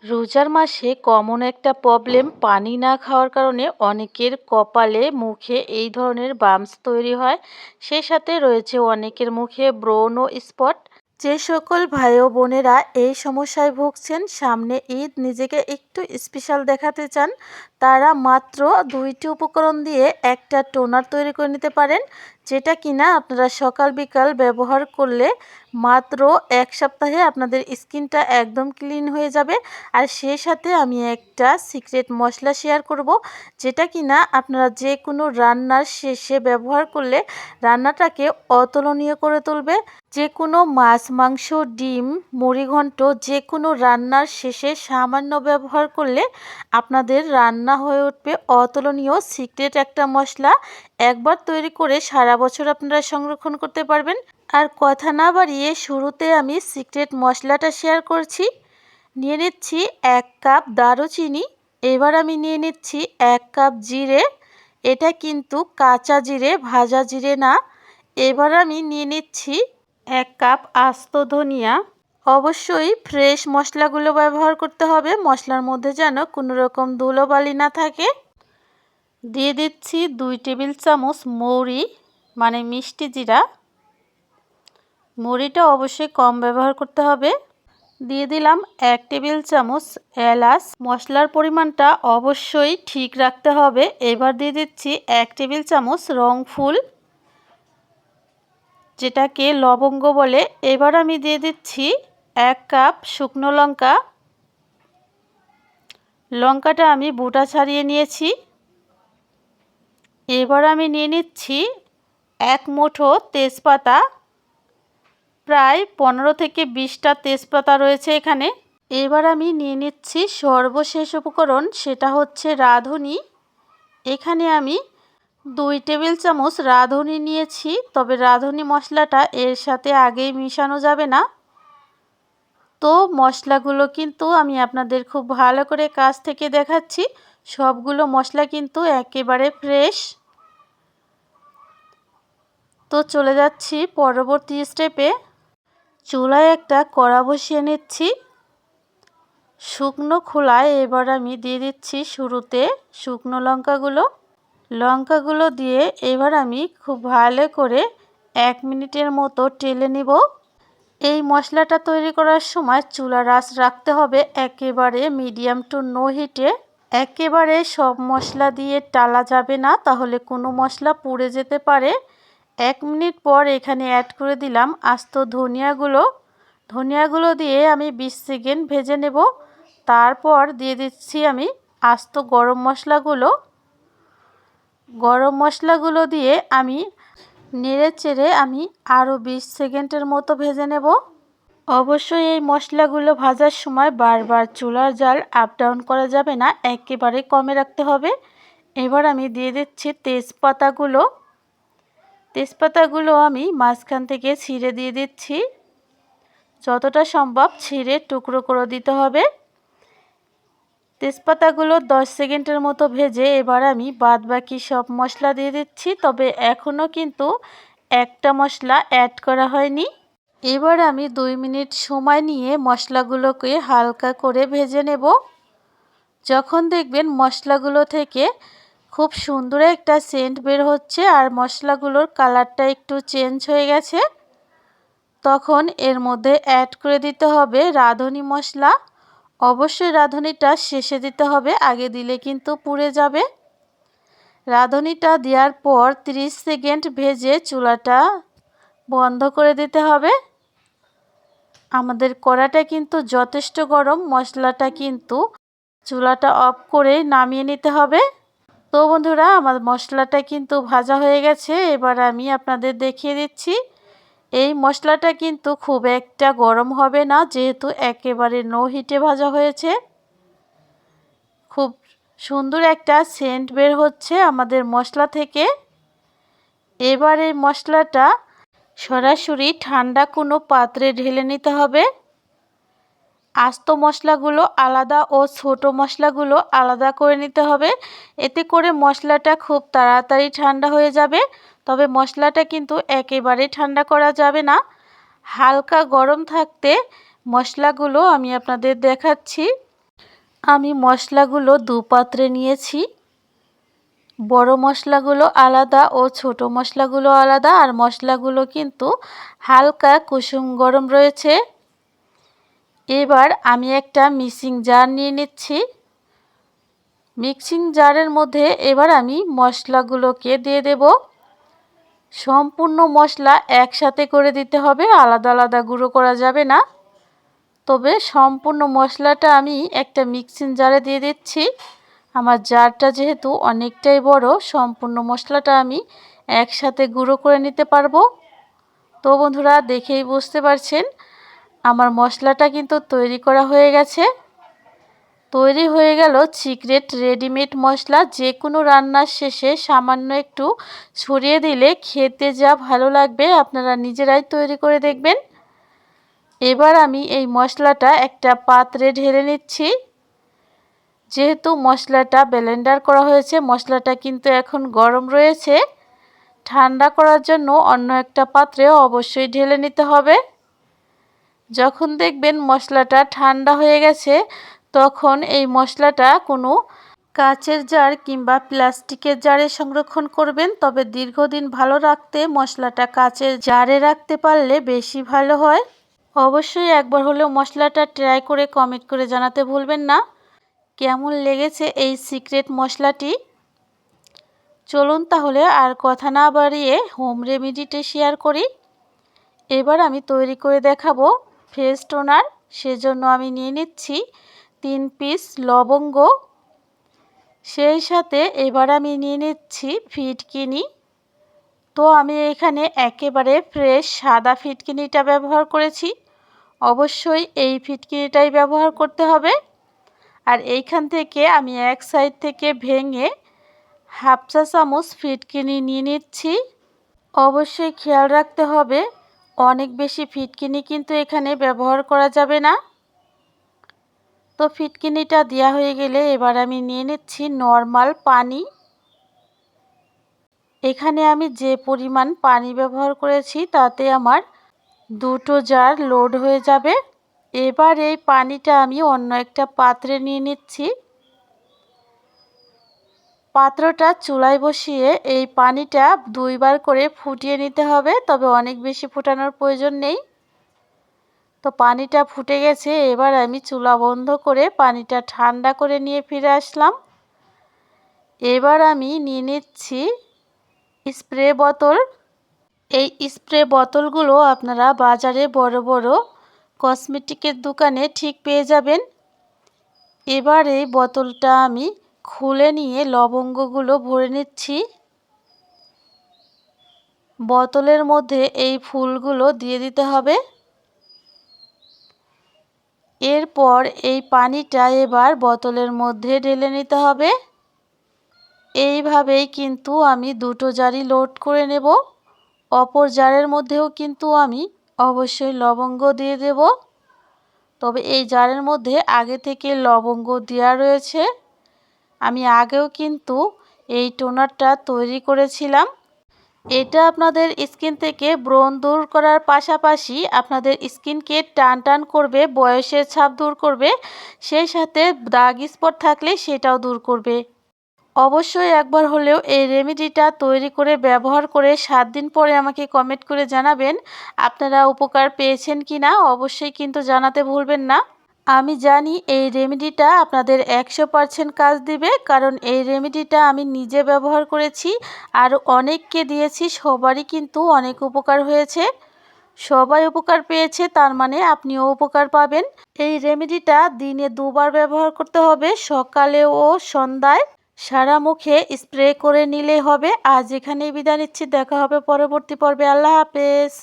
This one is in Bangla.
রোজার মাসে কমন একটা প্রবলেম, পানি না খাওয়ার কারণে অনেকের কপালে মুখে এই ধরনের বাম্পস তৈরি হয়। সেই সাথে রয়েছে অনেকের মুখে ব্রণ ও স্পট। যে সকল ভাই ও বোনেরা এই সমস্যায় ভুগছেন, সামনে ঈদ, নিজেকে একটু স্পেশাল দেখাতে চান, তারা মাত্র 2টি উপকরণ দিয়ে একটা টোনার তৈরি করে নিতে পারেন, যেটা কিনা আপনারা সকাল বিকাল ব্যবহার করলে মাত্র 1 সপ্তাহে আপনাদের স্কিনটা একদম ক্লিন হয়ে যাবে। আর সেই সাথে আমি একটা সিক্রেট মশলা শেয়ার করব, যেটা কিনা আপনারা যে কোনো রান্নার শেষে ব্যবহার করলে রান্নাটাকে অতুলনীয় করে তুলবে। যে কোনো মাছ, মাংস, ডিম, মুড়িঘণ্ট যে কোনো রান্নার শেষে সামান্য ব্যবহার করলে আপনাদের রান্না হয়ে উঠবে অতুলনীয়। সিক্রেট একটা মশলা, একবার তৈরি করে সারা বছর আপনারা সংরক্ষণ করতে পারবেন। আর কথা না বাড়িয়ে শুরুতে আমি সিক্রেট মশলাটা শেয়ার করছি। নিয়ে নিচ্ছি 1 কাপ দারুচিনি। এবার আমি নিয়ে নিচ্ছি 1 কাপ জিরে। এটা কিন্তু কাঁচা জিরে, ভাজা জিরে না। এবার আমি নিয়ে নিচ্ছি 1 কাপ আস্ত ধনিয়া। অবশ্যই ফ্রেশ মশলাগুলো ব্যবহার করতে হবে, মশলার মধ্যে যেন কোনো রকম ধুলোবালি না থাকে। দিয়ে দিচ্ছি 2 টেবিল চামচ মৌরি, মানে মিষ্টি জিরা। মৌরিটা অবশ্যই কম ব্যবহার করতে হবে। দিয়ে দিলাম 1 টেবিল চামচ এলাচ। মশলার পরিমাণটা অবশ্যই ঠিক রাখতে হবে। এবার দিয়ে দিচ্ছি 1 টেবিল চামচ রং ফুল, যেটাকে লবঙ্গ বলে। এবার আমি দিয়ে দিচ্ছি 1 কাপ শুকনো লঙ্কা। লঙ্কাটা আমি বোটা ছাড়িয়ে নিয়েছি। এবার আমি নিয়ে নিচ্ছি 1 মুঠো তেজপাতা। প্রায় 15 থেকে 20টা তেজপাতা রয়েছে এখানে। এবার আমি নিয়ে নিচ্ছি সর্বশেষ উপকরণ, সেটা হচ্ছে রাঁধুনি। এখানে আমি 2 টেবিল চামচ রাঁধুনি নিয়েছি, তবে রাঁধুনি মশলাটা এর সাথে আগেই মিশানো যাবে না। তো মশলাগুলো কিন্তু আমি আপনাদের খুব ভালো করে কাছ থেকে দেখাচ্ছি। সবগুলো মশলা কিন্তু একেবারে ফ্রেশ। তো চলে যাচ্ছি পরবর্তী স্টেপে। চুলায় একটা কড়া বসিয়ে নিচ্ছি। শুকনো খোলায় এবার আমি দিয়ে দিচ্ছি শুরুতে শুকনো লঙ্কাগুলো দিয়ে এবার আমি খুব ভালো করে 1 মিনিটের মতো টেলে নিব। এই মশলাটা তৈরি করার সময় চুলার আঁচ রাখতে হবে একেবারে মিডিয়াম টু নো হিটে। একেবারে সব মশলা দিয়ে টালা যাবে না, তাহলে কোনো মশলা পুড়ে যেতে পারে। 1 মিনিট পর এখানে অ্যাড করে দিলাম আস্ত ধনিয়াগুলো দিয়ে আমি 20 সেকেন্ড ভেজে নেব। তারপর দিয়ে দিচ্ছি আমি আস্ত গরম মশলাগুলো দিয়ে আমি নেড়ে চেড়ে আমি আরও 20 সেকেন্ডের মতো ভেজে নেব। অবশ্যই এই মশলাগুলো ভাজার সময় বারবার চুলার জাল আপ ডাউন করা যাবে না, একেবারে কমে রাখতে হবে। এবার আমি দিয়ে দিচ্ছি তেজপাতাগুলো আমি মাঝখান থেকে ছিঁড়ে দিয়ে দিচ্ছি। যতটা সম্ভব ছিঁড়ে টুকরো করে দিতে হবে। তেজপাতাগুলো 10 সেকেন্ডের মতো ভেজে এবার আমি বাদবাকি সব মশলা দিয়ে দিচ্ছি, তবে এখনও কিন্তু একটা মশলা অ্যাড করা হয়নি। এবার আমি 2 মিনিট সময় নিয়ে মশলাগুলোকে হালকা করে ভেজে নেব। যখন দেখবেন মশলাগুলো থেকে খুব সুন্দর একটা সেন্ট বের হচ্ছে আর মশলাগুলোর কালারটা একটু চেঞ্জ হয়ে গেছে, তখন এর মধ্যে অ্যাড করে দিতে হবে রাঁধুনি মশলা। অবশ্যই রাঁধুনিটা শেষে দিতে হবে, আগে দিলে কিন্তু পুড়ে যাবে। রাঁধুনিটা দেওয়ার পর 30 সেকেন্ড ভেজে চুলাটা বন্ধ করে দিতে হবে। আমাদের কড়াটা কিন্তু যথেষ্ট গরম, মশলাটা কিন্তু চুলাটা অফ করে নামিয়ে নিতে হবে। তো বন্ধুরা, আমার মশলাটা কিন্তু ভাজা হয়ে গেছে। এবার আমি আপনাদের দেখিয়ে দিচ্ছি। এই মশলাটা কিন্তু খুব একটা গরম হবে না, যেহেতু একেবারে নো হিটে ভাজা হয়েছে। খুব সুন্দর একটা সেন্ট বের হচ্ছে আমাদের মশলা থেকে। এবার এই মশলাটা সরাসরি ঠান্ডা কোনো পাত্রে ঢেলে নিতে হবে। আস্ত মশলাগুলো আলাদা ও ছোট মশলাগুলো আলাদা করে নিতে হবে। এতে করে মশলাটা খুব তাড়াতাড়ি ঠান্ডা হয়ে যাবে। তবে মশলাটা কিন্তু একেবারে ঠান্ডা করা যাবে না, হালকা গরম থাকতে মশলাগুলো আমি আপনাদের দেখাচ্ছি। আমি মশলাগুলো দু পাত্রে নিয়েছি। বড় মশলাগুলো আলাদা ও ছোট মশলাগুলো আলাদা, আর মশলাগুলো কিন্তু হালকা কুসুম গরম রয়েছে। এবার আমি একটা মিক্সিং জার নিয়ে নিচ্ছি। মিক্সিং জারের মধ্যে এবার আমি মশলাগুলোকে দিয়ে দেব। সম্পূর্ণ মশলা একসাথে করে দিতে হবে, আলাদা আলাদা গুঁড়ো করা যাবে না। তবে সম্পূর্ণ মশলাটা আমি একটা মিক্সিং জারে দিয়ে দিচ্ছি। আমার জারটা যেহেতু অনেকটাই বড়, সম্পূর্ণ মশলাটা আমি একসাথে গুঁড়ো করে নিতে পারবো। তো বন্ধুরা, দেখেই বুঝতে পারছেন আমার মশলাটা কিন্তু তৈরি করা হয়ে গেছে। তৈরি হয়ে গেল সিক্রেট রেডিমেড মশলা। যে কোনো রান্নার শেষে সামান্য একটু ছড়িয়ে দিলে খেতে যা ভালো লাগবে, আপনারা নিজেরাই তৈরি করে দেখবেন। এবার আমি এই মশলাটা একটা পাত্রে ঢেলে নিচ্ছি। যেহেতু মশলাটা ব্লেন্ডার করা হয়েছে, মশলাটা কিন্তু এখন গরম রয়েছে। ঠান্ডা করার জন্য অন্য একটা পাত্রে অবশ্যই ঢেলে নিতে হবে। যখন দেখবেন মশলাটা ঠান্ডা হয়ে গেছে, তখন এই মশলাটা কোনো কাচের জার কিংবা প্লাস্টিকের জারে সংরক্ষণ করবেন। তবে দীর্ঘদিন ভালো রাখতে মশলাটা কাচের জারে রাখতে পারলে বেশি ভালো হয়। অবশ্যই একবার হলেও মশলাটা ট্রাই করে কমেন্ট করে জানাতে ভুলবেন না কেমন লেগেছে এই সিক্রেট মশলাটি। চলুন তাহলে আর কথা না বাড়িয়ে হোম রেমেডিটি শেয়ার করি। এবার আমি তৈরি করে দেখাবো ফেস টোনার। সেজন্য আমি নিয়ে নিচ্ছি 3 পিস লবঙ্গ। সেই সাথে এবার আমি নিয়ে নিচ্ছি ফিটকিনি। তো আমি এখানে একেবারে ফ্রেশ সাদা ফিটকিনিটা ব্যবহার করেছি। অবশ্যই এই ফিটকিনিটাই ব্যবহার করতে হবে। আর এইখান থেকে আমি এক সাইড থেকে ভেঙে হাফ চা চামচ ফিটকিনি নিয়ে নিচ্ছি। অবশ্যই খেয়াল রাখতে হবে অনেক বেশি ফিটকিনি কিন্তু এখানে ব্যবহার করা যাবে না। তো ফিটকিনিটা দেওয়া হয়ে গেলে এবার আমি নিয়ে নিচ্ছি নর্মাল পানি। এখানে আমি যে পরিমাণ পানি ব্যবহার করেছি তাতে আমার 2টো জার লোড হয়ে যাবে। এবার এই পানিটা আমি অন্য একটা পাত্রে নিয়ে নিচ্ছি। পাত্রটা চুলায় বসিয়ে এই পানিটা 2বার করে ফুটিয়ে নিতে হবে, তবে অনেক বেশি ফোটানোর প্রয়োজন নেই। তো পানিটা ফুটে গেছে, এবার আমি চুলা বন্ধ করে পানিটা ঠান্ডা করে নিয়ে ফিরে আসলাম। এবার আমি নিয়ে নিচ্ছি স্প্রে বোতল। এই স্প্রে বোতলগুলো আপনারা বাজারে বড় বড় কসমেটিকের দোকানে ঠিক পেয়ে যাবেন। এবার এই বোতলটা আমি খুলে নিয়ে লবঙ্গগুলো ভরে নিচ্ছি। বোতলের মধ্যে এই ফুলগুলো দিয়ে দিতে হবে। এরপর এই পানিটা এবার বোতলের মধ্যে ঢেলে নিতে হবে। এইভাবেই কিন্তু আমি 2টো জারই লোড করে নেব। অপর জারের মধ্যেও কিন্তু আমি অবশ্যই লবঙ্গ দিয়ে দেব। তবে এই জারের মধ্যে আগে থেকে লবঙ্গ দেওয়া রয়েছে। আমি আগেও কিন্তু এই টোনারটা তৈরি করেছিলাম। এটা আপনাদের স্কিন থেকে ব্রণ দূর করার পাশাপাশি আপনাদের স্কিনকে টান টান করবে, বয়সের ছাপ দূর করবে, সেই সাথে দাগ স্পট থাকলে সেটাও দূর করবে। অবশ্যই একবার হলেও এই রেমেডিটা তৈরি করে ব্যবহার করে 7 দিন পরে আমাকে কমেন্ট করে জানাবেন আপনারা উপকার পেয়েছেন কি না। অবশ্যই কিন্তু জানাতে ভুলবেন না। আমি জানি এই রেমেডিটা আপনাদের 100% কাজ দিবে, কারণ এই রেমেডিটা আমি নিজে ব্যবহার করেছি আর অনেককে দিয়েছি। সবারই কিন্তু অনেক উপকার হয়েছে। সবাই উপকার পেয়েছে, তার মানে আপনিও উপকার পাবেন। এই রেমেডিটা দিনে 2বার ব্যবহার করতে হবে, সকালে ও সন্ধ্যায়। সারা মুখে স্প্রে করে নিলেই হবে। আজ এখানেই বিদায় নিচ্ছি, দেখা হবে পরবর্তী পর্বে। আল্লাহ হাফেজ।